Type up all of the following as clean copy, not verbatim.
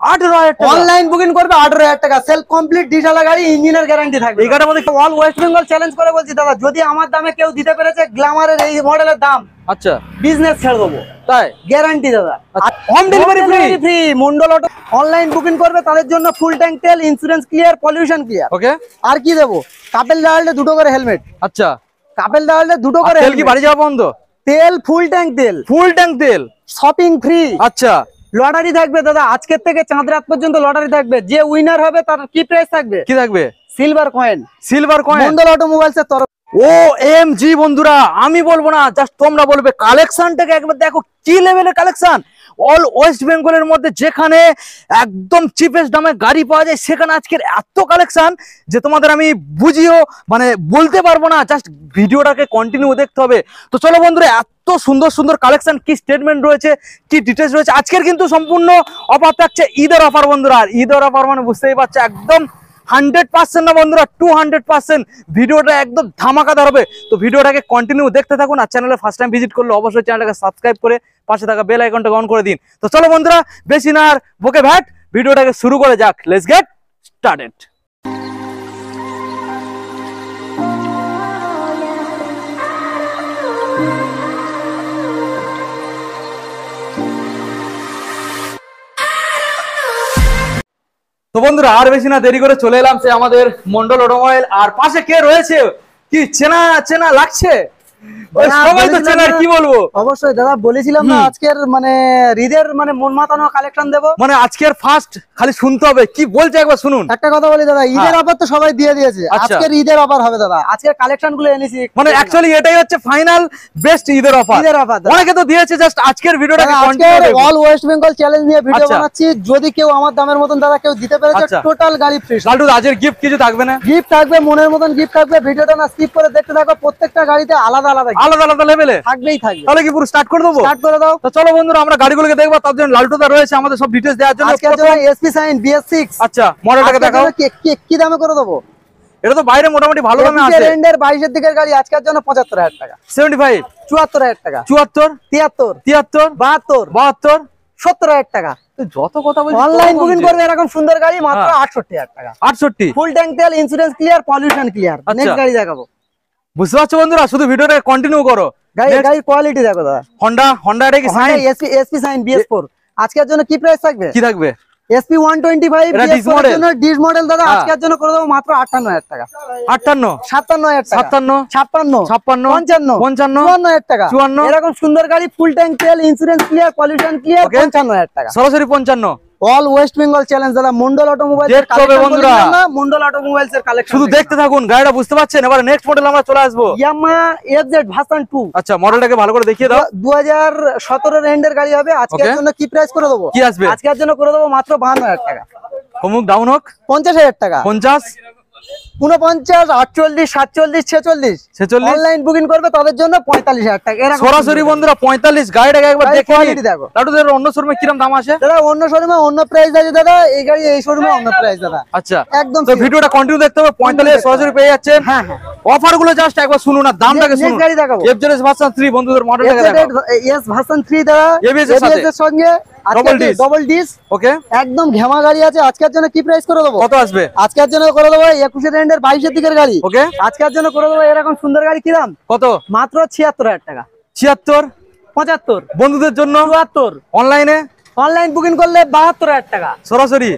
18,000 টাকা online booking করবে 18,000 টাকা সেলফ কমপ্লিট ডিজিটাল গাড়ি ইঞ্জিনের গ্যারান্টি থাকবে। এই গাড়ির মধ্যে অল ওয়েস্ট বেঙ্গল চ্যালেঞ্জ করে বলছি দাদা, যদি আমার দামে কেউ দিতে পেরেছে গ্ল্যামারের এই মডেলের দাম, আচ্ছা বিজনেস ছেড়ে দেবো, তাই গ্যারান্টি দাদা। Home delivery free. Mondal auto online booking করবে তাদের জন্য ফুল ট্যাঙ্ক তেল, ইন্স্যুরেন্স ক্লিয়ার, পলিউশন ক্লিয়ার। ওকে আর কি দেবো? কাপেল ডাললে দুটো করে হেলমেট। আচ্ছা কাপেল ডাললে দুটো করে তেল কি বাড়ি যাওয়া বন্ধ? তেল ফুল ট্যাঙ্ক তেল, ফুল ট্যাঙ্ক তেল, শপিং ফ্রি। আচ্ছা লটারি থাকবে দাদা, আজকের থেকে চাঁদ রাত পর্যন্ত লটারি থাকবে। যে উইনার হবে তার কি প্রাইস থাকবে? কি থাকবে? Silver coin. Silver coin Mondal automobiles এর তরফ। OMG বন্ধুরা, আমি বলবো না, জাস্ট তোমরা বলবে। কালেকশনটাকে একবার দেখো, কি লেভেলের কালেকশন। অল ওয়েস্ট বেঙ্গলের মধ্যে যেখানে একদম চিপেস্ট দামে গাড়ি পাওয়া যায়, সেখানে আজকের এত কালেকশন যে তোমাদের আমি বুঝিও মানে বলতে পারবো না। জাস্ট ভিডিওটাকে কন্টিনিউ দেখতে হবে। তো চলো বন্ধুরা, এত সুন্দর সুন্দর কালেকশন, কি স্টেটমেন্ট রয়েছে, কি ডিটেলস রয়েছে। আজকের কিন্তু সম্পূর্ণ অফার থাকছে, ঈদের অফার বন্ধুরা। আর ঈদের অফার মানে বুঝতেই পারছো, একদম 100% না বন্ধুরা, 200%। ভিডিওটা একদম ধামাকাদার হবে। তো ভিডিওটাকে কন্টিনিউ দেখতে থাকুন। আর চ্যানেলে ফার্স্ট টাইম ভিজিট করলে অবশ্যই চ্যানেলটাকে সাবস্ক্রাইব করে পাশে থাকা বেল আইকনটা অন করে দিন। তো চলো বন্ধুরা, বেশি না আর বকে ভ্যাট, ভিডিওটাকে শুরু করে যাক। Let's get started. তো বন্ধুরা, আর বেশি না দেরি করে চলে এলাম সে আমাদের মন্ডল অটোমোবাইল। আর পাশে কে রয়েছে, কি চেনা চেনা লাগছে? সবাই তো চেনার, কি বলবো। অবশ্যই দাদা, বলেছিলাম না আজকের মানে ঈদের মানে মন মাতানো কালেকশন দেবো। মানে আজকের ফার্স্ট খালি শুনতে হবে, কি বলছে একবার শুনুন। একটা কথা বলি দাদা, ঈদের অফার তো সবাই দিয়ে দিয়েছে, আজকের ঈদের অফার হবে দাদা। আজকের কালেকশন গুলো এনেছি, মানে অ্যাকচুয়ালি এটাই হচ্ছে ফাইনাল বেস্ট ঈদের অফার। ঈদের অফার অনেকে তো দিয়েছে, জাস্ট আজকের ভিডিওটাকে কন্টিনিউ দেখুন। অল ওয়েস্ট বেঙ্গল চ্যালেঞ্জ নিয়ে ভিডিও বানাচ্ছি। যদি কেউ আমার দামের মতন দাদা কেউ দিতে পেরেছে, টোটাল গাড়ি ফ্রি। লালটু, আজকের গিফট কিছু থাকবে না? গিফট থাকবে, মনের মতন গিফট থাকবে। ভিডিওটা না স্কিপ করে দেখতে থাকো, প্রত্যেকটা গাড়িতে আলাদা আলাদা আলাদা লেভেলে থাকবেই থাকবে। তাহলে কি পুরো স্টার্ট করে দেবো? স্টার্ট করে দাও। তো চলো বন্ধুরা, আমরা গাড়িগুলোকে দেখবো। তার জন্য লালটু দা রয়েছে আমাদের সব ডিটেইলস দেওয়ার জন্য। আজকের জন্য এসপি সাইন BS6। আচ্ছা, মডেলটাকে দেখাও। কি দামে করে দেবো? এটা তো বাইরে মোটামুটি ভালো দামে আছে। রেন্ডের 22 এর দিকের গাড়ি আজকের জন্য 75,000 টাকা। 75, 74,000 টাকা, 74, 73, 73, 72, 72, 70,000 টাকা। তুই যত কথা বলছিস, অনলাইন বুকিং করবে এরকম সুন্দর গাড়ি মাত্র 68,000 টাকা। 68, ফুল ট্যাঙ্ক তেল, insurance clear, pollution clear. Next গাড়ি দেখাবো। বুঝতে পারছো বন্ধুরা, শুধু ভিডিওটা কন্টিনিউ করো। গাড়ির কোয়ালিটি দেখো দাদা। হন্ডা এটা কি সাইন? SP sign BS4। আজকের জন্য কি প্রাইস থাকবে? কি থাকবে? SP 125 BS4 এর জন্য ডিস মডেল দাদা, আজকের জন্য করে দেবো মাত্র 58,000 টাকা। 58, 57,000 টাকা, 57, 56, 56, 55, 55, 54,000 টাকা। 54, এরকম সুন্দর গাড়ি, ফুল ট্যাঙ্ক তেল, ইন্স্যুরেন্স ক্লিয়ার, পলিউশন ক্লিয়ার, 55,000 টাকা। সরাসরি 55। অল ওয়েস্ট বেঙ্গল চ্যালেঞ্জ দাদা, মন্ডল অটোমোবাইলস এর কালেকশন বন্ধুরা। মন্ডল অটোমোবাইলস এর কালেকশন শুধু দেখতে থাকুন, গাড়িটা বুঝতে পারছেন। এবার নেক্সট মডেল আমরা চলে আসবো, ইয়ামাহা FZ ভার্সন 2। আচ্ছা, মডেলটাকে ভালো করে দেখিয়ে দাও। 2017 এর এন্ডের গাড়ি হবে। আজকের জন্য কি প্রাইস করে দেবো? কি আসবে? আজকের জন্য করে দেবো মাত্র 52,000 টাকা। কমুক ডাউন হোক, 50,000 টাকা। 50, 49, 48, 47, 46। অনলাইন বুকিং করবে তাদের জন্য 45,000 টাকা। সরাসরি বন্ধুরা 45। গাড়িটাকে একবার দেখে দেখো। লাটু, অন্য শোরুমে কিরকম দাম আছে দাদা? অন্য শোরুমে অন্য প্রাইস আছে দাদা, এই গাড়ি এই শোরুমে অন্য প্রাইস দাদা। আচ্ছা, একদম। তো ভিডিওটা কন্টিনিউ দেখতে হবে। 45 সরাসরি পেয়ে যাচ্ছেন। হ্যাঁ হ্যাঁ, অফার গুলো জাস্ট একবার শুনুন আর দামটাকে শুনুন। গাড়ি দেখাবো FZ ভার্সন 3 বন্ধুদের মডেলটাকে দেখাও। এস ভার্সন 3 দাদা, ABS এর সঙ্গে ডবল ডিস। ওকে, একদম ঘেমা গাড়ি আছে। আজকের জন্য কি প্রাইস করে দেবো? কত আসবে? আজকের জন্য করে দেবো 21 এর এন্ডের 22 এর দিকের গাড়ি। ওকে, আজকের জন্য করে দেবো এরকম সুন্দর গাড়ি। কি দাম? কত? মাত্র 76,000 টাকা। 76, 75 বন্ধুদের জন্য 74। অনলাইনে অনলাইন বুকিং করলে 72,000 টাকা। সরাসরি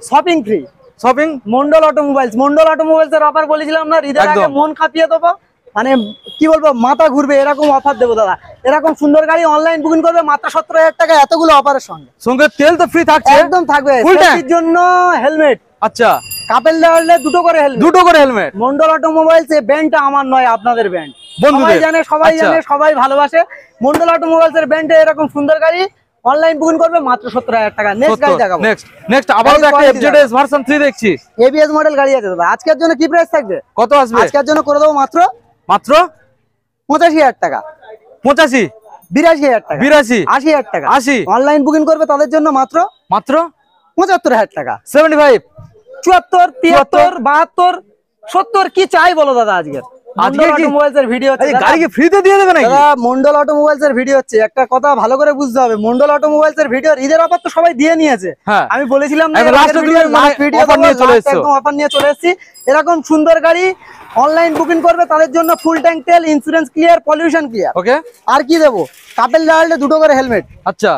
shopping free. Shopping Mondal automobiles এর অফার বলেছিলাম না, ঈদের আগে মন কাঁপিয়ে দেবো। মানে কি বলবো, মাথা ঘুরবে এরকম অফার দেবো দাদা। এরকম সুন্দর গাড়ি অনলাইন বুকিং করবে মাত্র 17,000 টাকা। এতগুলো অফারের সঙ্গে তেল তো ফ্রি থাকছে, একদম থাকবে। সেফটির জন্য হেলমেট। আচ্ছা, কাপেল দাঁড়ালে দুটো করে হেলমেট। মন্ডল অটোমোবাইলস এই ব্র্যান্ডটা আমার নয়, আপনাদের ব্র্যান্ড। সবাই জানে, সবাই ভালোবাসে। মন্ডল অটোমোবাইলস এর ব্র্যান্ডে এরকম সুন্দর গাড়ি অনলাইন বুকিং করবে মাত্র 17,000 টাকা। নেক্সট গাড়ি দেখাবো। নেক্সট আবার একটা FZ ভার্সন 3 দেখছি। ABS মডেল গাড়ি আছে দাদা। আজকের জন্য কি প্রাইস থাকবে? কত আসবে? আজকের জন্য করে দেবো মাত্র 85,000 টাকা। 85, 82,000 টাকা, 82, 80,000 টাকা। 80। অনলাইন বুকিং করবে তাদের জন্য মাত্র 75,000 টাকা। 75, 74, 73, 72, 70। কি চাই বলো দাদা? আজকের আজকে কি অটোমোবাইলস এর ভিডিও হচ্ছে, গাড়ি কি ফ্রিতে দিয়ে দেবে নাকি? দাদা মন্ডল অটোমোবাইলস এর ভিডিও হচ্ছে, একটা কথা ভালো করে বুঝতে হবে, মন্ডল অটোমোবাইলস এর ভিডিও ঈদের অফার তো সবাই দিয়ে নিয়েছে। হ্যাঁ, আমি বলেছিলাম না লাস্ট ভিডিও অফার নিয়ে চলে এসেছো, একদম অফার নিয়ে চলে এসেছি। এরকম সুন্দর গাড়ি অনলাইন বুকিং করবে তাদের জন্য ফুল ট্যাঙ্ক তেল, ইন্স্যুরেন্স ক্লিয়ার, পলিউশন ক্লিয়ার। ওকে, আর কি দেবো? কাপেল ডায়ালে দুটো করে হেলমেট। আচ্ছা,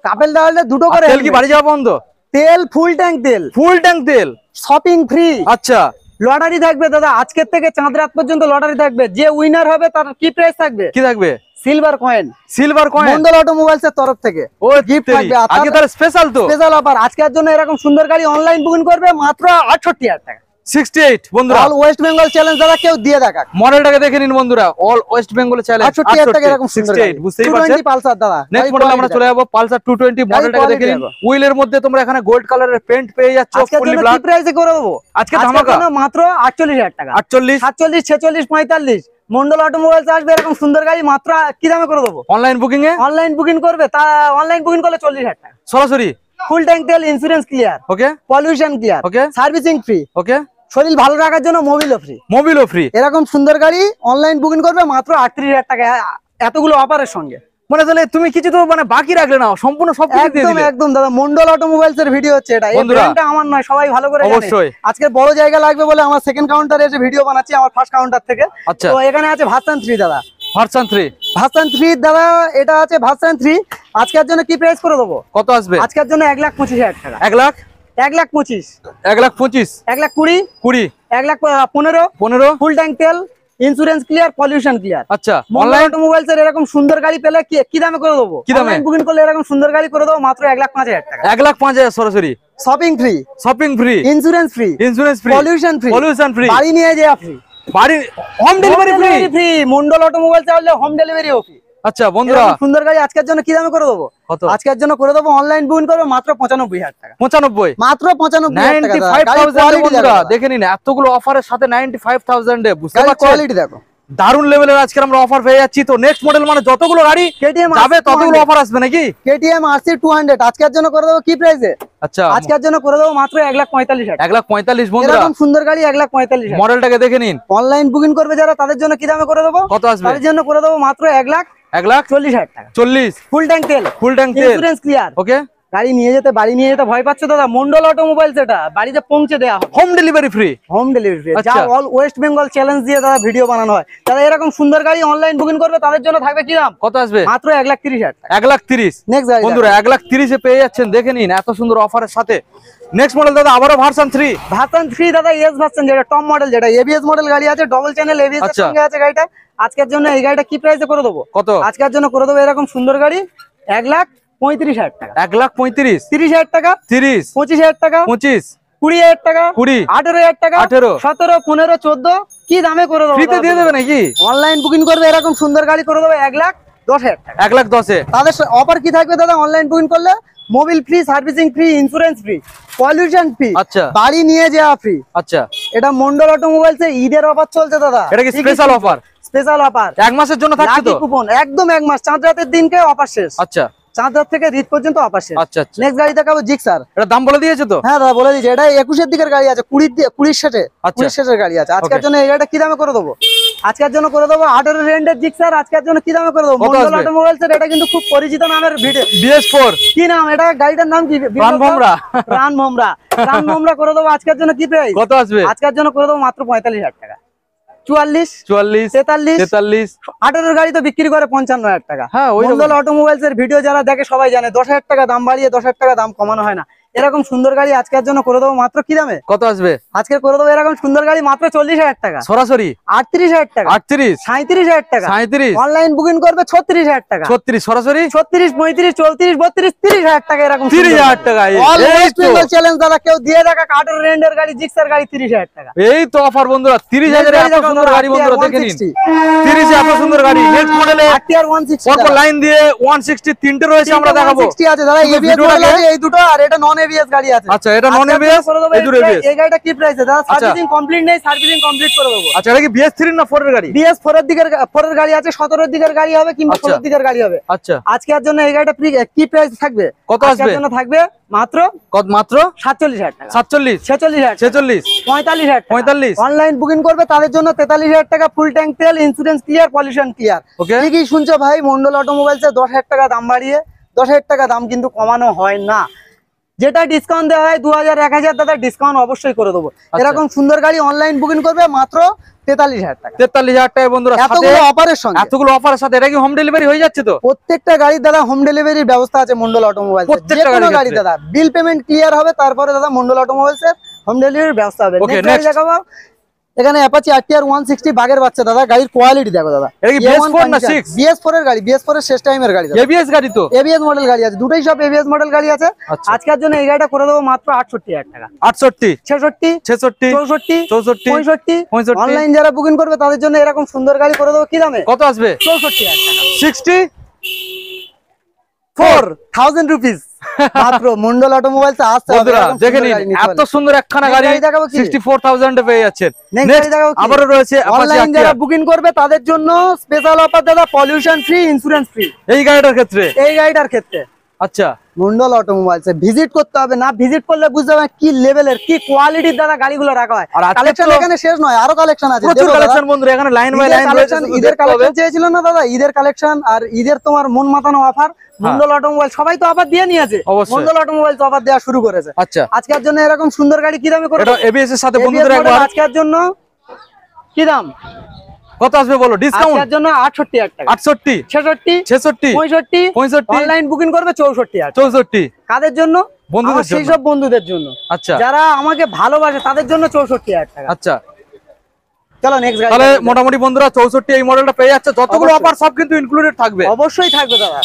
কাপেল ডায়ালে দুটো করে তেল কি বাড়ি যাওয়া বন্ধ? তেল ফুল ট্যাঙ্ক তেল, ফুল ট্যাঙ্ক তেল, শপিং ফ্রি। আচ্ছা, লটারি থাকবে দাদা, আজকের থেকে চাঁদ রাত পর্যন্ত লটারি থাকবে। যে উইনার হবে তার কি প্রাইস থাকবে? কি থাকবে? Silver coin. Silver coin Mondal automobiles এর তরফ থেকে ও গিফট থাকবে। আজকে তার স্পেশাল তো স্পেশাল অফার আজকের জন্য, এরকম সুন্দর গাড়ি অনলাইন বুকিং করবে মাত্র 68,000 টাকা। 68 বন্ধুরা, অল ওয়েস্ট বেঙ্গল চ্যালেঞ্জ দাদা, কেউ দিয়ে দেখাক। মডেলটাকে দেখে নিন বন্ধুরা, অল ওয়েস্ট বেঙ্গল চ্যালেঞ্জ 68,000 টাকা এরকম সুন্দর গাড়ি। 68 বুঝতেই পারছেন। পালসার দাদা, নেক্সট মডেল আমরা চলে যাব পালসার 220। মডেলটাকে দেখে নিন, হুইলের মধ্যে তোমরা এখানে গোল্ড কালারের পেইন্ট পেয়ে যাচ্ছ, ফুলি ব্ল্যাক। কি প্রাইসে করে দেবো আজকে ধামাকা মাত্র 48,000 টাকা। 48 47 46 45 মন্ডল অটোমোবাইলস আসবে এরকম সুন্দর গাড়ি মাত্র কি দামে করে দেবো? অনলাইন বুকিং এ, অনলাইন বুকিং করবে, তা অনলাইন বুকিং করলে 40,000 টাকা সরাসরি। ফুল ট্যাঙ্ক তেল, ইন্স্যুরেন্স ক্লিয়ার, ওকে, পলিউশন ক্লিয়ার, ওকে, সার্ভিসিং ফ্রি, ওকে, শরীর ভালো রাখার জন্য মোবিলও ফ্রি। মোবিলও ফ্রি। এরকম সুন্দর গাড়ি অনলাইন বুকিং করবে মাত্র 38,000 টাকা, এতগুলো অফারের সঙ্গে। মানে তাহলে তুমি কিছু তো মানে বাকি রাখলে না, সম্পূর্ণ সব কিছু দিয়ে একদম দিলে। একদম দাদা, মন্ডল অটোমোবাইলস এর ভিডিও হচ্ছে এটা। এই বন্ধুরা, ব্র্যান্ডটা আমার নয়, সবাই ভালো করে জানে। অবশ্যই আজকে বড় জায়গা লাগবে বলে আমার সেকেন্ড কাউন্টারে এসে ভিডিও বানাচ্ছি, আমার ফার্স্ট কাউন্টার থেকে। আচ্ছা, তো এখানে আছে ভার্সন 3 দাদা, ভার্সন 3। ভার্সন 3 দাদা, এটা আছে ভার্সন 3। আজকের জন্য কি প্রাইস করে দেবো? কত আসবে আজকের জন্য 1,25,000 টাকা। 1 লাখ 1,25,000 1,25,000 1,20,000 20 1,15,000 15 ফুল ট্যাঙ্ক তেল, ইন্স্যুরেন্স ক্লিয়ার, পলিউশন ক্লিয়ার। আচ্ছা, অনলাইন অটোমোবাইলস এর এরকম সুন্দর গাড়ি পেলে কি দামে করে দেবো? কি দামে? অনলাইন বুকিং করলে এরকম সুন্দর গাড়ি করে দেবো মাত্র 1,05,000 টাকা। 1,05,000 সরাসরি। Shopping free, shopping free, insurance free, insurance free, pollution free, pollution free, বাড়ি নিয়ে যাওয়া ফ্রি, বাড়ি home delivery free. Mondal automobiles আসলে হোম ডেলিভারিও ফ্রি। আচ্ছা বন্ধুরা, সুন্দর গাড়ি আজকের জন্য কি দামে করে দেবো? কত? আজকের জন্য করে দেবো অনলাইন বুকিং করবে মাত্র 95,000 টাকা। 95 মাত্র 95,000 টাকা। 95,000 বন্ধুরা দেখে নিন, এতগুলো অফারের সাথে 95,000 এ বুঝতে পারছেন কোয়ালিটি দেখো, দারুন লেভেলের আজকে আমরা অফার পেয়ে যাচ্ছি। তো নেক্সট মডেল মানে যতগুলো গাড়ি কেটিএম যাবে ততগুলো অফার আসবে নাকি? কেটিএম RC 200 আজকের জন্য করে দেবো কি প্রাইসে? আচ্ছা, আজকের জন্য করে দেবো মাত্র 1,45,000 টাকা। 1,45,000 বন্ধুরা, এরকম সুন্দর গাড়ি 1,45,000। মডেলটাকে দেখে নিন। অনলাইন বুকিং করবে যারা তাদের জন্য কি দামে করে দেবো? কত আসবে? তাদের জন্য করে দেবো মাত্র 1,40,000 টাকা। 40 ফুল ট্যাঙ্ক তেল, ফুল ট্যাঙ্ক তেল, ইন্স্যুরেন্স ক্লিয়ার। ওকে, গাড়ি নিয়ে যেতে ভয় পাচ্ছে দাদা, মন্ডল অটোমোবাইলস এটা বাড়িতে পৌঁছে দেওয়া হবে, home delivery free. Home delivery. যা আচ্ছা। অল ওয়েস্ট বেঙ্গল চ্যালেঞ্জ দিয়ে দাদা ভিডিও বানানো হয়, তারা এরকম সুন্দর গাড়ি অনলাইন বুকিং করবে তাদের জন্য থাকবে কি দাম? কত আসবে? মাত্র 1,30,000 টাকা। 1,30,000 নেক্সট গাড়ি বন্ধুরা 1,30,000 এ পেয়ে যাচ্ছেন, দেখে নিন এত সুন্দর অফারের সাথে। নেক্সট মডেল দাদা আবারও ভার্সন 3। ভার্সন 3 দাদা, এস ভার্সন, যেটা টপ মডেল, যেটা এবিএস মডেল গাড়ি আছে, ডবল চ্যানেল এবিএস এর আচ্ছা। সঙ্গে আছে গাড়িটা। আজকের জন্য এই গাড়িটা কি প্রাইসে করে দেবো? কত? আজকের জন্য করে দেবো এরকম সুন্দর গাড়ি 1,35,000 টাকা। 1,35,000 30,000 টাকা, 30 25,000 টাকা, 25 20,000 টাকা, 20 18,000 টাকা, 18 17 15 14 কি দামে করে দেবো? ফ্রিতে দিয়ে দেবে নাকি? অনলাইন বুকিং করবে এরকম সুন্দর গাড়ি করে দেবো 1,10,000 টাকা। 1,10,000 তাদের অফার কি থাকবে দাদা? অনলাইন বুকিং করলে Mobil free, servicing free, insurance free, pollution free, আচ্ছা, বাড়ি নিয়ে যাওয়া ফ্রি। আচ্ছা, এটা মন্ডল অটোমোবাইলস এ ঈদের অফার চলছে দাদা। এটা কি স্পেশাল অফার? স্পেশাল অফার 1 মাসের জন্য থাকছে তো? কুপন একদম 1 মাস, চাঁদ রাতের দিনকে অফার শেষ। আচ্ছা, চাঁদ রাত থেকে ঈদ পর্যন্ত অফার শেষ। আচ্ছা, আচ্ছা। নেক্সট গাড়ি দেখাবো জিক্সার। এটা দাম বলে দিয়েছে তো? হ্যাঁ দাদা বলে দিয়েছে, এটা 21 দিকের গাড়ি আছে, 20 শেষে, আচ্ছা। 20 শেষের গাড়ি আছে। আজকের Okay. জন্য এই গাড়িটা কি দামে করে দেবো? আজকের জন্য করে দেবো 18 রেন্ডের জিক্সার। আজকের জন্য কি দামে করে দেবো? কত মন্ডল আসবে? অটোমোবাইলস এর এটা কিন্তু খুব পরিচিত নামের ভিডিও। BS4 কি নাম এটা? গাড়িটার নাম কি? প্রাণভোমরা। প্রাণভোমরা। প্রাণভোমরা করে দেবো আজকের জন্য কি প্রাইস? কত আসবে? আজকের জন্য করে দেবো মাত্র 45,000 টাকা। 44 44 43 43 18 গাড়ি তো বিক্রি করে 55,000 টাকা। হ্যাঁ, ওই মন্ডল অটোমোবাইলস এর ভিডিও যারা দেখে সবাই জানে 10,000 টাকা দাম বাড়িয়ে 10,000 টাকা দাম কমানো হয় না। এরকম সুন্দর গাড়ি আজকের জন্য করে দেবো মাত্র কি দামে? কত আসবে? আজকে করে দেবো এরকম সুন্দর গাড়ি মাত্র 40,000 টাকা। সরাসরি 38,000 টাকা, 38 37,000 টাকা, 37 অনলাইন বুকিং করবে 36,000 টাকা, 36 সরাসরি 36 35 34 32 30,000 টাকা। এরকম 30,000 টাকা। অল এই ওয়েস্ট তো, বেঙ্গল চ্যালেঞ্জ দাদা, কেউ দিয়ে দেখা কার্ডের রেন্ডের গাড়ি, জিক্সার গাড়ি 30,000 টাকা। এই তো অফার বন্ধুরা, 30,000 এ এত সুন্দর গাড়ি বন্ধুরা দেখে নিন। 30 এ এত সুন্দর গাড়ি। নেক্সট মডেলে RTR 160 পরপর লাইন দিয়ে 160 তিনটে রয়েছে, আমরা দেখাবো। 160 আছে দাদা, এবিএস মডেল আছে এই দুটো, আর এটা নন এবিএস গাড়ি আছে। আচ্ছা, এটা নন এবিএস, এই দুটো এবিএস। এই গাড়িটা কি প্রাইসে দাদা? সার্ভিসিং কমপ্লিট নেই, সার্ভিসিং কমপ্লিট করে দেবো। আচ্ছা, এটা কি BS3 না 4 এর গাড়ি? BS4 এর গাড়ি আছে, 17 এর দিকের গাড়ি হবে কিংবা 16 এর দিকের গাড়ি হবে। আচ্ছা, আজকের জন্য এই গাড়িটা কি প্রাইস থাকবে? কত আসবে? আজকের জন্য থাকবে মাত্র 47,000 টাকা। 47, 46,000, 46, 45,000, 45। অনলাইন বুকিং করবে তাদের জন্য 43,000 টাকা, ফুল ট্যাঙ্ক তেল, ইন্স্যুরেন্স ক্লিয়ার, পলিউশন ক্লিয়ার। ওকে, ঠিকই শুনছো ভাই, মন্ডল অটোমোবাইলসে 10,000 টাকা দাম বাড়িয়ে 10,000 টাকা দাম কিন্তু কমানো হয় না। যেটা ডিসকাউন্ট দেওয়া হয় 2,000 1,000 দাদা ডিসকাউন্ট অবশ্যই করে দেবো। এরকম সুন্দর গাড়ি অনলাইন বুকিং করবে মাত্র 43,000 টাকা। 43,000 টাকা বন্ধুরা, এতগুলো অফারের সঙ্গে, এতগুলো অফারের সাথে এটা কি হোম ডেলিভারি হয়ে যাচ্ছে তো? প্রত্যেকটা গাড়ির দাদা হোম ডেলিভারির ব্যবস্থা আছে মন্ডল অটোমোবাইলস। প্রত্যেকটা গাড়ি দাদা বিল পেমেন্ট ক্লিয়ার হবে, তারপরে দাদা মন্ডল অটোমোবাইলস এর হোম ডেলিভারির ব্যবস্থা হবে। ওকে, নেক্সট গাড়ি দেখাবো, এখানে অ্যাপাচি RTR 160 বাগের বাচ্চা দাদা। গাড়ির কোয়ালিটি দেখো দাদা, এটা কি BS4 না 6? BS4 এর গাড়ি, BS4 এর শেষ টাইমের গাড়ি দাদা। এবিএস গাড়ি তো? এবিএস মডেল গাড়ি আছে, দুটোই সব এবিএস মডেল গাড়ি আছে। আজকের জন্য এই গাড়িটা করে দেবো মাত্র 68,000 টাকা। 68, 66, 66, 64, 64, 65। অনলাইন যারা বুকিং করবে তাদের জন্য এরকম সুন্দর গাড়ি করে দেবো। কি দামে? কত আসবে? 64,000 টাকা। 64,000 রুপিস মাত্র মন্ডল অটোমোবাইলস আসতে হবে। বন্ধুরা দেখে নিন, এত সুন্দর একখানা গাড়ি 64,000 এ পেয়ে যাচ্ছেন। নেক্সট আবারো রয়েছে অনলাইন যারা বুকিং করবে তাদের জন্য স্পেশাল অফার দাদা, পলিউশন ফ্রি, ইন্স্যুরেন্স ফ্রি এই গাড়িটার ক্ষেত্রে। এই গাড়িটার ক্ষেত্রে আচ্ছা, মন্ডল অটোমোবাইলস ভিজিট করতে হবে, না ভিজিট করলে বুঝতে হবে কি লেভেলের কি কোয়ালিটির দাদা গাড়িগুলো রাখা হয়। আর কালেকশন এখানে শেষ নয়, আরো কালেকশন আছে, প্রচুর কালেকশন বন্ধুরা, এখানে লাইন বাই লাইন রয়েছে। ঈদের কালেকশন চেয়েছিল না দাদা, ঈদের কালেকশন আর ঈদের তোমার মন মাতানো অফার। মন্ডল অটোমোবাইল সবাই তো অফার দিয়ে নিয়েছে, মন্ডল অটোমোবাইল তো অফার দেওয়া শুরু করেছে। আচ্ছা, আজকের জন্য এরকম সুন্দর গাড়ি কি দামে করবে? এটা এবিএস এর সাথে বন্ধুরা একবার আজকের জন্য কি দাম কত আসবে বলো? ডিসকাউন্ট আজকের জন্য 68,000 টাকা। 68, 66, 66, 65। অনলাইন বুকিং করবে 64,000, 64। কাদের জন্য? বন্ধুদের জন্য, সেই সব বন্ধুদের জন্য। আচ্ছা, যারা আমাকে ভালোবাসে তাদের জন্য 64,000 টাকা। আচ্ছা, চলো নেক্সট গাড়ি। তাহলে মোটামুটি বন্ধুরা 64 এই মডেলটা পেয়ে যাচ্ছে, যতগুলো অফার সব কিন্তু ইনক্লুডেড থাকবে। অবশ্যই থাকবে দাদা।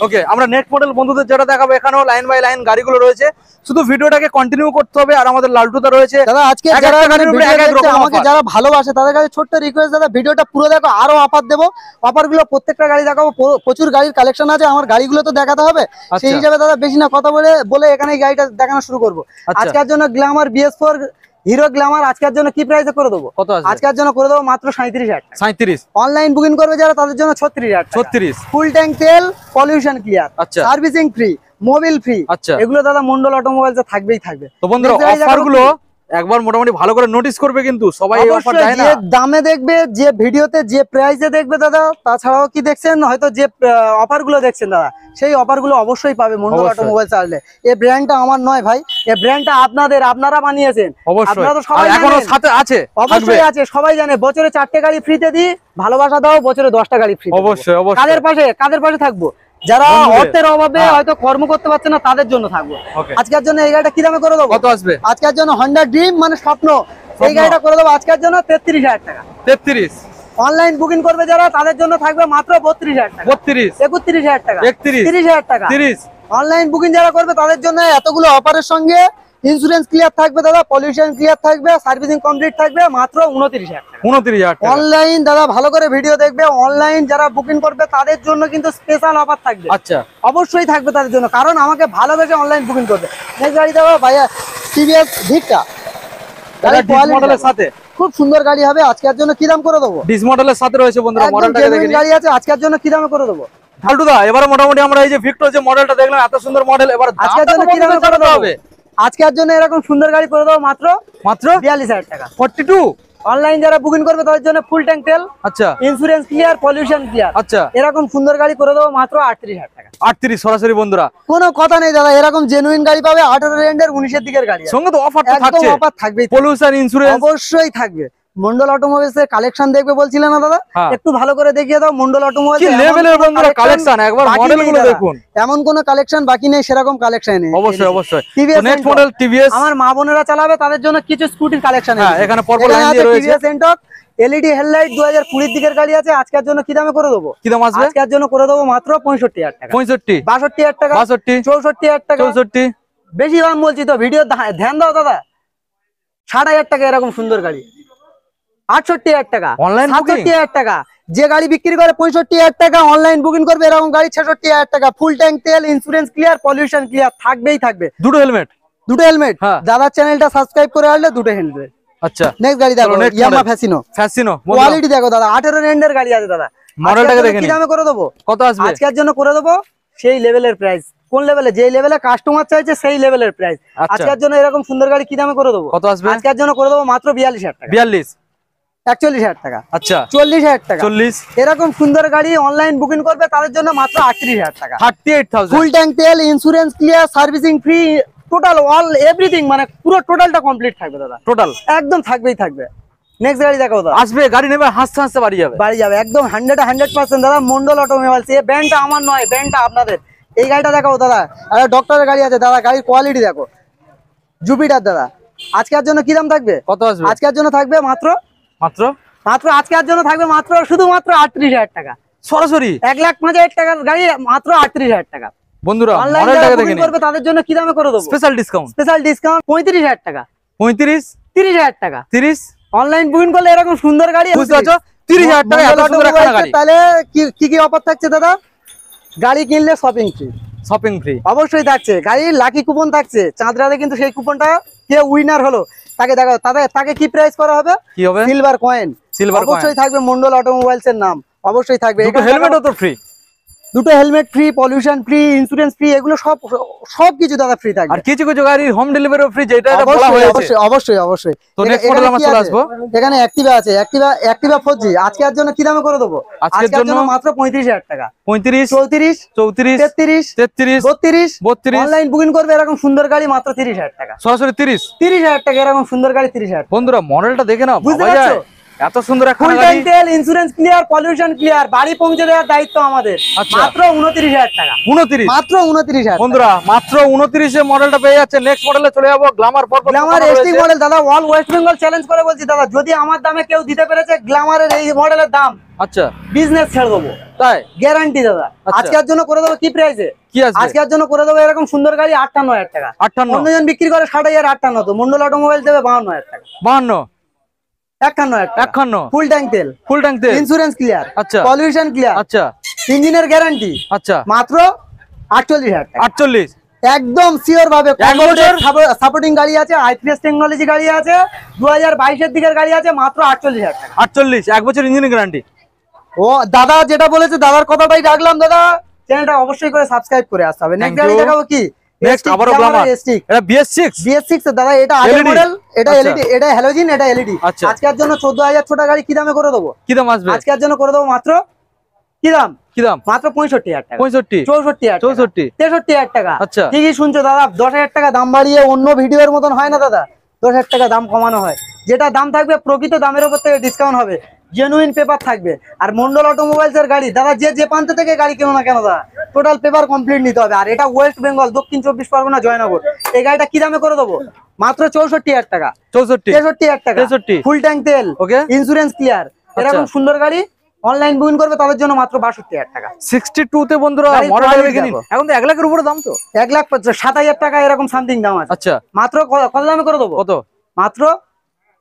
ওকে, আমরা নেক্সট মডেল বন্ধুদের যেটা দেখাবো, এখানেও লাইন বাই লাইন গাড়িগুলো রয়েছে, শুধু ভিডিওটাকে কন্টিনিউ করতে হবে। আর আমাদের লালটুদা রয়েছে দাদা, আজকে যারা আমাকে যারা ভালোবাসে তাদের কাছে ছোট্ট রিকোয়েস্ট দাদা, ভিডিওটা পুরো দেখো, আরো অফার দেবো। অফারগুলো প্রত্যেকটা গাড়ি দেখাবো, প্রচুর গাড়ির কালেকশন আছে, আমার গাড়িগুলো তো দেখাতে হবে। সেই হিসাবে দাদা বেশি না কথা বলে এখানে গাড়িটা দেখানো শুরু করবো। আজকের জন্য গ্ল্যামার BS4 হিরো গ্ল্যামার আজকের জন্য কি প্রাইসে করে দেবো? কত আসবে? আজকের জন্য করে দেবো মাত্র 37,000 টাকা। 37। অনলাইন বুকিং করবে যারা তাদের জন্য 36,000 টাকা। 36। ফুল ট্যাঙ্ক তেল, পলিউশন ক্লিয়ার, আচ্ছা, সার্ভিসিং ফ্রি, মোবিল ফ্রি। আচ্ছা, এগুলো দাদা মন্ডল অটোমোবাইলসে থাকবেই থাকবে। তো বন্ধুরা অফারগুলো একবার মোটামুটি ভালো করে নোটিস করবে, কিন্তু সবাই এই অফার দেয় না। যে দামে দেখবে, যে ভিডিওতে যে প্রাইসে দেখবে দাদা, তাছাড়াও কি দেখছেন হয়তো যে অফারগুলো দেখছেন দাদা, সেই অফারগুলো অবশ্যই পাবে মন্ডল অটোমোবাইলস আসলে। এই ব্র্যান্ডটা আমার নয় ভাই, এই ব্র্যান্ডটা আপনাদের, আপনারা বানিয়েছেন। আপনারা তো সবাই এখনো সাথে আছে, অবশ্যই আছে, সবাই জানে। বছরে 4টে গাড়ি ফ্রিতে দিই, ভালোবাসা দাও, বছরে 10টা গাড়ি ফ্রি। অবশ্যই অবশ্যই। কাদের পাশে থাকবো? যারা অর্থের অভাবে হয়তো কর্ম করতে পারছে না, তাদের জন্য থাকবো। আজকের জন্য এই গাড়িটা কি দামে করে দেবো? কত আসবে? আজকের জন্য হন্ডা ড্রিম মানে স্বপ্ন, এই গাড়িটা করে দেবো আজকের জন্য 33,000 টাকা। 33। অনলাইন বুকিং করবে যারা তাদের জন্য থাকবে মাত্র 32,000 টাকা। 32, 31,000 টাকা, 31, 30,000 টাকা। 30। অনলাইন বুকিং যারা করবে তাদের জন্য এতগুলো অফারের সঙ্গে ইন্স্যুরেন্স ক্লিয়ার থাকবে দাদা, পলিউশন ক্লিয়ার থাকবে, সার্ভিসিং কমপ্লিট থাকবে, মাত্র 29,000 টাকা। 29,000 টাকা। অনলাইন দাদা ভালো করে ভিডিও দেখবে, অনলাইন যারা বুকিং করবে তাদের জন্য কিন্তু স্পেশাল অফার থাকবে। আচ্ছা, অবশ্যই থাকবে তাদের জন্য, কারণ আমাকে ভালোবেসে অনলাইন বুকিং করবে। নেক্সট গাড়ি দেবো ভাইয়া, TVS ভিক্টা। মডেলের সাথে খুব সুন্দর গাড়ি হবে। আজকের জন্য কি দাম করে দেবো? ডিস মডেলের সাথে রয়েছে বন্ধুরা, মডেলটা দেখে গাড়ি আছে, আজকের জন্য কি দামে করে দেবো? লালটুদা এবারে মোটামুটি আমরা এই যে ভিক্টর যে মডেলটা দেখলাম, এত সুন্দর মডেল, এবার আজকের জন্য কি দামে করে দেবো? আজকের জন্য এরকম সুন্দর গাড়ি করে দেবো মাত্র 42,000 টাকা। 42। অনলাইন যারা বুকিং করবে তাদের জন্য ফুল ট্যাঙ্ক তেল, আচ্ছা, ইন্স্যুরেন্স ক্লিয়ার, পলিউশন ক্লিয়ার। আচ্ছা, এরকম সুন্দর গাড়ি করে দেবো মাত্র 38,000 টাকা। 38 সরাসরি বন্ধুরা, কোনো কথা নেই দাদা, এরকম জেনুইন গাড়ি পাবে 18 এন্ডের 19 এর দিকের গাড়ি। সঙ্গে তো অফার তো থাকছে, অফার থাকবে, পলিউশন ইন্স্যুরেন্স অবশ্যই থাকবে। মন্ডল অটোমোবাইলস এর কালেকশন দেখবে বলছিলেন না দাদা, একটু ভালো করে দেখিয়ে দাও মন্ডল অটোমোবাইলস কি লেভেলের বন্ধুরা কালেকশন, একবার মডেলগুলো দেখুন। এমন কোন কালেকশন বাকি নেই, সেরকম কালেকশন নেই। অবশ্যই অবশ্যই। নেক্সট মডেল টিভিএস, আমার মা বোনেরা চালাবে তাদের জন্য কিছু স্কুটির কালেকশন আছে। হ্যাঁ, এখানে পরপর লাইন দিয়ে রয়েছে। টিভিএস এন্টক এলইডি হেডলাইট 2020 দিকের গাড়ি আছে। আজকের জন্য কি দামে করে দেবো? কি দাম আসবে? আজকের জন্য করে দেবো মাত্র 65,000 টাকা। 65, 62,000 টাকা, 62, 64,000 টাকা। 64 বেশি দাম বলছি তো, ভিডিও ধ্যান দাও দাদা। 60,000 টাকা এরকম সুন্দর গাড়ি। 68,000 টাকা, 67,000 টাকা। যে গাড়ি বিক্রি করে 65,000 টাকা, অনলাইন বুকিং করবে এরকম গাড়ি 66,000 টাকা। ফুল ট্যাঙ্ক তেল, ইন্স্যুরেন্স ক্লিয়ার, পলিউশন ক্লিয়ার থাকবেই থাকবে। দুটো হেলমেট, দুটো হেলমেট, হ্যাঁ। দাদার চ্যানেলটা সাবস্ক্রাইব করে আসলে দুটো হেলমেট। আচ্ছা নেক্সট গাড়ি দেখো, next Yamaha model। Fascino. Fascino quality দেখো দাদা, 18 রেন্ডের গাড়ি আছে দাদা। মডেলটাকে আজকের দেখে জন্য কি নিন। দামে করে দেবো? কত আসবে? আজকের জন্য করে দেবো সেই লেভেলের প্রাইস। কোন লেভেলে? যে লেভেলে কাস্টমার চাইছে সেই লেভেলের প্রাইস। আচ্ছা। আজকের জন্য এরকম সুন্দর গাড়ি কি দামে করে দেবো? কত আসবে? আজকের জন্য করে দেবো মাত্র 42,000 টাকা। 42, 41,000 টাকা, আচ্ছা 40,000 টাকা। 40, এরকম সুন্দর গাড়ি অনলাইন বুকিং করবে তাদের জন্য মাত্র 38,000 টাকা। 38,000। ফুল ট্যাঙ্ক তেল, insurance clear, servicing free, total all everything, মানে পুরো টোটালটা কমপ্লিট থাকবে দাদা। টোটাল একদম থাকবেই থাকবে। নেক্সট গাড়ি দেখো দাদা, আসবে, গাড়ি নেবে, হাসতে হাসতে বাড়ি যাবে। বাড়ি যাবে একদম 100% দাদা। মন্ডল অটোমোবাইলস, এই ব্র্যান্ডটা আমার নয়, ব্র্যান্ডটা আপনাদের। এই গাড়িটা দেখো দাদা, একটা ডক্টরের গাড়ি আছে দাদা, গাড়ির কোয়ালিটি দেখো। জুপিটার দাদা, আজকের জন্য কি দাম থাকবে? কত আসবে? আজকের জন্য থাকবে মাত্র মাত্র আজকের জন্য থাকবে মাত্র শুধুমাত্র 38,000 টাকা। সরাসরি 1,05,000 টাকার গাড়ি মাত্র 38,000 টাকা। বন্ধুরা অনলাইন মডেলটাকে দেখে বুকিং নিন। করবে তাদের জন্য কি দামে করে দেবো? স্পেশাল ডিসকাউন্ট স্পেশাল ডিসকাউন্ট 35,000 টাকা, 35, 30,000 টাকা। 30, অনলাইন বুকিং করলে এরকম সুন্দর গাড়ি বুঝতে পারছো? 30,000 টাকা এত সুন্দর একটা গাড়ি। তাহলে কি কি অফার থাকছে দাদা? গাড়ি কিনলে শপিং ফ্রি, শপিং ফ্রি অবশ্যই থাকছে। গাড়ির লাকি কুপন থাকছে, চাঁদরাতে কিন্তু সেই কুপনটা কে উইনার হলো তাকে দেখো, তাকে কি প্রাইস করা হবে? কি হবে? Silver coin. সিলভার কয়েন অবশ্যই থাকবে, মন্ডল অটোমোবাইলস এর নাম অবশ্যই থাকবে। দুটো হেলমেটও তো ফ্রি। দুটো helmet free, pollution free, insurance free, এগুলো সব কিছু দাদা ফ্রি থাকবে। আর কিছু কিছু গাড়ির হোম ডেলিভারিও ফ্রি, যেটা এটা বলা অবশ্যই হয়েছে। অবশ্যই অবশ্যই। তো নেক্সট মডেল আমরা চলে আসবো। এখানে অ্যাক্টিভা আছে, অ্যাক্টিভা 4G। আজকের জন্য কি দামে করে দেবো? আজকের জন্য মাত্র 35,000 টাকা। 35, 34, 34, 33, 33, 32, 32, অনলাইন বুকিং করবে এরকম সুন্দর গাড়ি মাত্র 30,000 টাকা। সরাসরি 30। 30,000 টাকা এরকম সুন্দর গাড়ি 30,000 টাকা। বন্ধুরা মডেলটা দেখে নাও, বুঝতে ভাবা যায় পারছো? এত সুন্দর একটা ফুল গাড়ি। ট্যাঙ্ক তেল, ইন্স্যুরেন্স ক্লিয়ার, পলিউশন ক্লিয়ার, বাড়ি পৌঁছে দেওয়ার দায়িত্ব আমাদের। আচ্ছা। মাত্র 29,000 টাকা। 29, মাত্র 29,000 বন্ধুরা মাত্র 29 এ মডেলটা পেয়ে যাচ্ছে। নেক্সট মডেলে চলে যাবো, গ্ল্যামার। পর গ্ল্যামার এসটি মডেল দাদা, অল ওয়েস্ট বেঙ্গল চ্যালেঞ্জ করে বলছি দাদা, যদি আমার দামে কেউ দিতে পেরেছে গ্ল্যামারের এই মডেলের দাম, আচ্ছা বিজনেস ছেড়ে দেবো, তাই গ্যারান্টি দাদা। আচ্ছা। আজকের জন্য করে দেবো কি প্রাইসে? কি আসবে? আজকের জন্য করে দেবো এরকম সুন্দর গাড়ি 58,000 টাকা। 58, অন্যজন বিক্রি করে 60,000, 58 তো মন্ডল অটোমোবাইল দেবে 52,000 টাকা। 52, 51,000 টাকা। 51, ফুল ট্যাঙ্ক তেল, ফুল ট্যাঙ্ক তেল, ইন্স্যুরেন্স ক্লিয়ার, আচ্ছা পলিউশন ক্লিয়ার, আচ্ছা ইঞ্জিনের গ্যারান্টি, আচ্ছা মাত্র 48,000 টাকা। 48, একদম সিওর ভাবে এক বছর সাপোর্টিং গাড়ি আছে, আইপিএস টেকনোলজি গাড়ি আছে, 2022 এর দিকের গাড়ি আছে, মাত্র 48,000 টাকা। 48, এক বছর ইঞ্জিন গ্যারান্টি। ও দাদা যেটা বলেছে, দাদার কথাটাই রাখলাম দাদা। চ্যানেলটা অবশ্যই করে সাবস্ক্রাইব করে আসতে হবে। নেক্সট গাড়ি দেখাবো কি? নেক্সট আবারো গ্ল্যামার। এটা BS6, BS6 দাদা, এটা আগের LED মডেল, এটা আচ্ছা। এলইডি, এটা হ্যালোজিন, এটা এলইডি। আচ্ছা। আজকের জন্য 14,000 ছোটা গাড়ি কি দামে করে দেবো? কি দাম আসবে? আজকের জন্য করে দেবো মাত্র কি দাম? কি দাম? মাত্র 65,000 টাকা, 65, 64,000, 64, 63,000 টাকা। আচ্ছা। ঠিকই শুনছো দাদা, 10,000 টাকা দাম বাড়িয়ে অন্য ভিডিওর মতন হয় না দাদা। 10,000 টাকা দাম কমানো হয়, যেটা দাম থাকবে প্রকৃত দামের উপর থেকে ডিসকাউন্ট হবে, জেনুইন পেপার থাকবে। আর মন্ডল অটোমোবাইলস এর গাড়ি দাদা, যে প্রান্ত থেকে গাড়ি কেনো না কেন দাদা, টোটাল পেপার কমপ্লিট নিতে হবে। আর এটা ওয়েস্ট বেঙ্গল, দক্ষিণ 24 পরগনা, জয়নগর। এই গাড়িটা কি দামে করে দেবো? মাত্র 64,000 টাকা, 64, 63,000 টাকা, 63, ফুল ট্যাঙ্ক তেল, ওকে ইন্স্যুরেন্স ক্লিয়ার, এরকম সুন্দর গাড়ি অনলাইন বুকিং করবে তাদের জন্য মাত্র 62,000 টাকা। 62 তে বন্ধুরা গাড়ির মডেলটা quality দেখে নিন। দেখো। এখন তো 1 লাখের উপরে দাম তো। 1,07,000 টাকা এরকম সামথিং দাম আছে। আচ্ছা মাত্র কত দামে করে দেবো? কত? মাত্র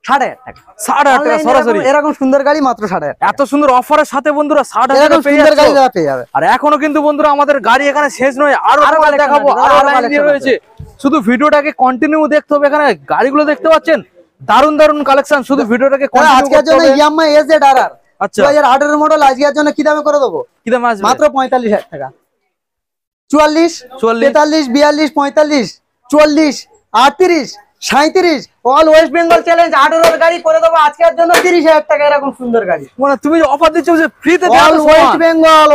60,000 টাকা। 60,000 টাকা Online সরাসরি। এরকম সুন্দর গাড়ি মাত্র 60,000 টাকা। এত সুন্দর অফারের সাথে বন্ধুরা 60,000 এরকম পেয়ে সুন্দর গাড়ি যাচ্ছে। দাদা পেয়ে যাবে। আর এখনো কিন্তু বন্ধুরা আমাদের গাড়ি এখানে শেষ নয়, আরো আরো তোমাদের collection দেখাবো, আছে, আরো আরো লাইন দিয়ে collection রয়েছে। শুধু ভিডিওটাকে কন্টিনিউ দেখতে হবে। এখানে গাড়িগুলো দেখতে পাচ্ছেন, দারুন দারুন কালেকশন। শুধু ভিডিওটাকে দাদা, কন্টিনিউ আজকের করতে জন্য হবে। ইয়ামাহা এজেড-আরআর আচ্ছা 2018 মডেল, আজকের জন্য কি দামে করে দেবো? কি দাম আসবে? মাত্র 45,000 টাকা। 44, 44, 43, 42, 45, 40, 38, 37, অল ওয়েস্ট বেঙ্গল চ্যালেঞ্জ 18 এর গাড়ি করে দেবো আজকের জন্য 30,000 টাকা এরকম সুন্দর গাড়ি। মানে তুমি অফার দিচ্ছ যে ফ্রিতে অল ওয়েস্ট বেঙ্গল,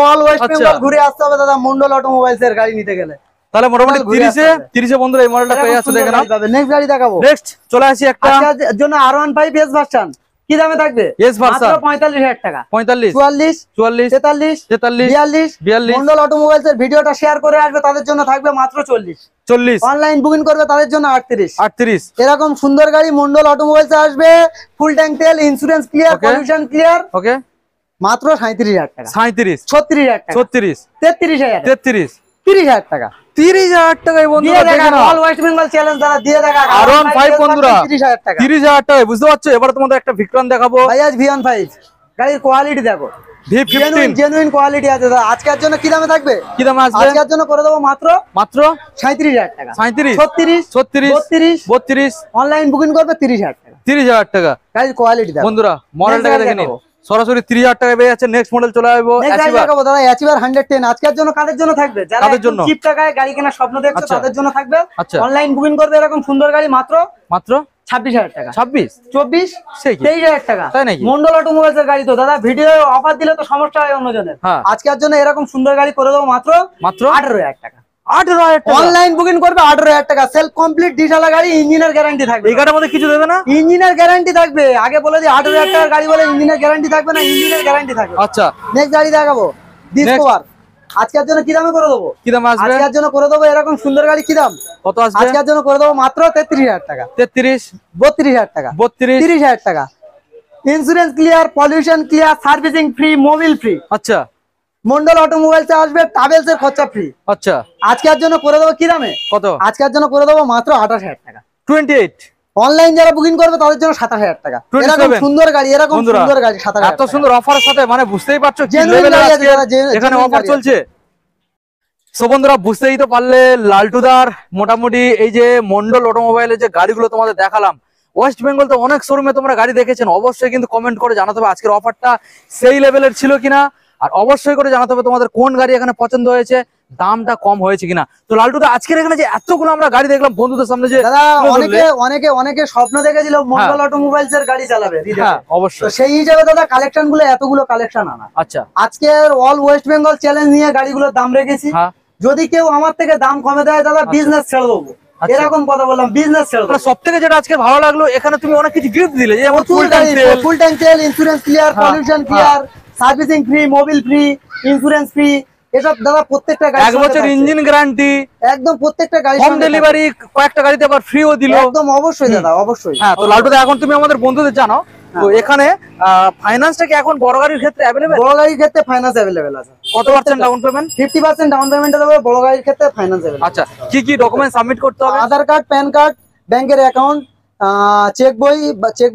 আচ্ছা। ঘুরে আসতে হবে দাদা মন্ডল অটোমোবাইলস এর গাড়ি নিতে গেলে। তাহলে মোটামুটি ঘুরে 30 আসতে হবে। 30 বন্ধুরা এই মডেলটা পেয়ে যাচ্ছে, দেখে নাও। নেক্সট গাড়ি দেখাবো। নেক্সট চলে আসি একটা আজকের জন্য R15 এস ভার্সন, কি দামে থাকবে? এস ভার্সন মাত্র 45,000 টাকা। 45, 44, 44, 43, 43, 42, মন্ডল অটোমোবাইলস এর ভিডিওটা শেয়ার করে আসবে তাদের জন্য থাকবে মাত্র 40। 40, অনলাইন বুকিং করবে তাদের জন্য 38। 38, এরকম সুন্দর গাড়ি মন্ডল অটোমোবাইলস আসবে, ফুল ট্যাঙ্ক তেল, insurance clear, Okay. Pollution clear, okay মাত্র 37,000 টাকা। 37, 36,000 টাকা, 36, 33,000, 33, 30,000 টাকা। 30,000 টাকায় দিয়ে বন্ধুরা দেখা, দেখে নাও। অল ওয়েস্ট বেঙ্গল চ্যালেঞ্জ দ্বারা দিয়ে দেখা। R15 বন্ধুরা 30,000 টাকা। 30,000 টাকায়, বুঝতে পারছো? এবার তোমাদের একটা ভিক্টর দেখাবো। বাজাজ V15 গাড়ির কোয়ালিটি দেখো, জেনুইন কোয়ালিটি আছে দাদা। আজকের জন্য কি দামে থাকবে? কি দামে আসবে? আজকের জন্য করে দেবো মাত্র 37,000 টাকা। 37, 36, 36, 32, অনলাইন বুকিং করবে 30,000 টাকা। 30,000 টাকা। গাড়ির কোয়ালিটি দেখো বন্ধুরা, মডেলটাকে দেখে নিন, সরাসরি 30,000 টাকায় পেয়ে যাচ্ছে। নেক্সট মডেল চলে আসবো দেখাবো দাদা অ্যাচিভার 110। আজকের জন্য কাদের জন্য থাকবে? যারা চিপ টাকায় গাড়ি কেনার স্বপ্ন দেখছে তাদের জন্য থাকবে। অনলাইন বুকিং করবে এরকম সুন্দর গাড়ি মাত্র 26,000 টাকা। 26, 24, 23,000 টাকা। তাই নাকি? মন্ডল অটোমোবাইলস এর গাড়ি তো দাদা ভিডিও অফার দিলে তো সমস্যা হয় অন্যজনের। আজকের জন্য এরকম সুন্দর গাড়ি করে দেবো মাত্র 18,000 টাকা। 18,000 টাকা অনলাইন বুকিং করবে 18,000 টাকা। সেলফ কমপ্লিট ডিজিটাল গাড়ি, ইঞ্জিনের গ্যারান্টি থাকবে। এই গাড়ির মধ্যে কিছু দেবে না? ইঞ্জিনের গ্যারান্টি থাকবে। আগে বলে দিই 18,000 টাকার গাড়ি বলে ইঞ্জিনের গ্যারান্টি থাকবে না, ইঞ্জিনের গ্যারান্টি থাকবে। আচ্ছা, নেক্সট গাড়ি দেখাবো ডিসকভার। আজকের জন্য কি দামে করে দেবো? কি দাম আসবে? আজকের জন্য করে দেবো এরকম সুন্দর গাড়ি। কি দাম কত আসবে? আজকের জন্য করে দেবো মাত্র 33,000 টাকা। 33, 32,000 টাকা। 30,000 টাকা। Insurance clear, pollution clear, servicing free, Mobil free. আচ্ছা, মন্ডল অটোমোবাইলসে আসবে, ট্রাভেলস এর খরচা ফ্রি। আচ্ছা, আজকের জন্য করে দেবো কি দামে? কত? আজকের জন্য করে দেবো মাত্র 28,000 টাকা। 28, অনলাইন যারা বুকিং করবে তাদের জন্য 27,000 টাকা। এরকম সুন্দর গাড়ি, এরকম সুন্দর গাড়ি 27,000। এত সুন্দর অফারের সাথে, মানে বুঝতেই পারছো কি Genuine লেভেলের গাড়ি আজকে আছে দাদা, এখানে genuine অফার গাড়ি চলছে। সো বন্ধুরা, বুঝতেই তো পারলে লালটুদার মোটামুটি এই যে মন্ডল অটোমোবাইলের যে গাড়িগুলো তোমাদের দেখালাম, ওয়েস্ট বেঙ্গল তো অনেক শোরুমে তোমরা গাড়ি দেখেছেন। অবশ্যই কিন্তু কমেন্ট করে জানাতে হবে আজকের অফারটা সেই লেভেলের ছিল কিনা, আর অবশ্যই করে জানাতে হবে তোমাদের কোন গাড়ি এখানে পছন্দ হয়েছে, দামটা কম হয়েছে কিনা। তো লালটুদা, আজকের এখানে যে এতগুলো আমরা গাড়ি দেখলাম বন্ধুদের সামনে, যে দাদা অনেকে স্বপ্ন দেখেছিল মন্ডল অটোমোবাইলস এর গাড়ি চালাবে। হ্যাঁ, অবশ্যই। তো সেই হিসাবে দাদা কালেকশন গুলো এতগুলো কালেকশন আনা। আচ্ছা, আজকের অল ওয়েস্ট বেঙ্গল চ্যালেঞ্জ নিয়ে গাড়িগুলোর দাম রেখেছি। যদি কেউ আমার থেকে দাম কমে দেয় দাদা, বিজনেস ছেড়ে দেবো। এরকম কথা বললাম, বিজনেস ছেড়ে দেবো। সব থেকে যেটা আজকে ভালো লাগলো, এখানে তুমি অনেক কিছু গিফট দিলে, যেমন ফুল ট্যাঙ্ক তেল, insurance clear, pollution clear, servicing free, Mobil free, insurance free. এসব দাদা প্রত্যেকটা গাড়ি 1 বছর ইঞ্জিন গ্যারান্টি, একদম প্রত্যেকটা গাড়ি হোম ডেলিভারি, কয়েকটা গাড়িতে আবার ফ্রিও দিল। একদম অবশ্যই দাদা, অবশ্যই। হ্যাঁ, তো লালটুদা, এখন তুমি আমাদের বন্ধুদের জানাও তো এখানে ফাইন্যান্সটা কি এখন বড় গাড়ির ক্ষেত্রে अवेलेबल? বড় গাড়ির ক্ষেত্রে ফাইন্যান্স अवेलेबल আছে। কত পার্সেন্ট ডাউন পেমেন্ট? 50% ডাউন পেমেন্টে দেবো। বড় গাড়ির ক্ষেত্রে ফাইন্যান্স अवेलेबल। আচ্ছা, কি কি ডকুমেন্ট সাবমিট করতে হবে? আধার কার্ড, প্যান কার্ড, ব্যাংকের অ্যাকাউন্ট, চেক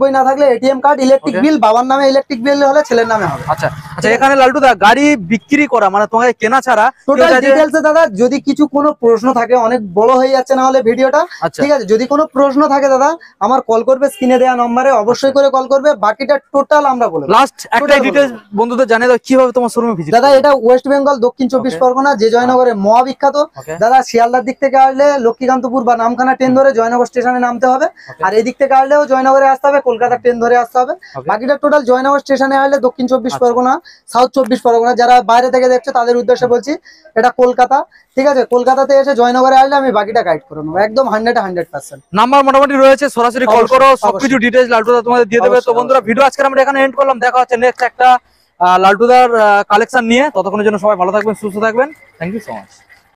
বই না থাকলে এটিএম কার্ড, ইলেকট্রিক বিল, বাবার নামে ইলেকট্রিক বিল হলে ছেলের নামে হবে। আচ্ছা আচ্ছা, এখানে লালটুদা গাড়ি বিক্রি করা মানে তোমাকে কেনা ছাড়া টোটাল ডিটেইলসে দাদা যদি কিছু কোনো প্রশ্ন থাকে, অনেক বড় হয়ে যাচ্ছে না হলে ভিডিওটা, ঠিক আছে? যদি কোনো প্রশ্ন থাকে দাদা আমার কল করবে, স্ক্রিনে দেওয়া নম্বরে অবশ্যই করে কল করবে। বাকিটা টোটাল আমরা বলবো। লাস্ট একটা ডিটেইলস বন্ধুদের জানিয়ে দাও কিভাবে তোমার শোরুমে ভিজিট। দাদা এটা ওয়েস্ট বেঙ্গল দক্ষিণ 24 পরগনা, যে জয়নগরে মহা বিখ্যাত। দাদা শিয়ালদার দিক থেকে আসলে লক্ষ্মীকান্তপুর বা নামখানা ট্রেন ধরে জয়নগর স্টেশনে নামতে হবে। আর এই দিক থেকে আসলেও জয়নগরে আসতে হবে, কলকাতা ট্রেন ধরে আসতে হবে। বাকিটা টোটাল জয়নগর স্টেশনে আসলে দক্ষিণ 24 পরগনা, সাউথ 24 পরগনা। যারা বাইরে থেকে দেখছে তাদের উদ্দেশ্যে বলছি, এটা কলকাতা, ঠিক আছে? কলকাতাতে এসে জয়নগরে আসলে আমি বাকিটা গাইড করে নেবো একদম 100% নাম্বার মোটামুটি রয়েছে, সরাসরি কল করো, সবকিছু ডিটেইলস লালটুদা তোমাদের দিয়ে দেবে। তো বন্ধুরা, ভিডিও আজকে আমরা এখানে এন্ড করলাম। দেখা হচ্ছে নেক্সট একটা লালটুদার কালেকশন নিয়ে। ততক্ষণের জন্য সবাই ভালো থাকবেন, সুস্থ থাকবেন। Thank you so much.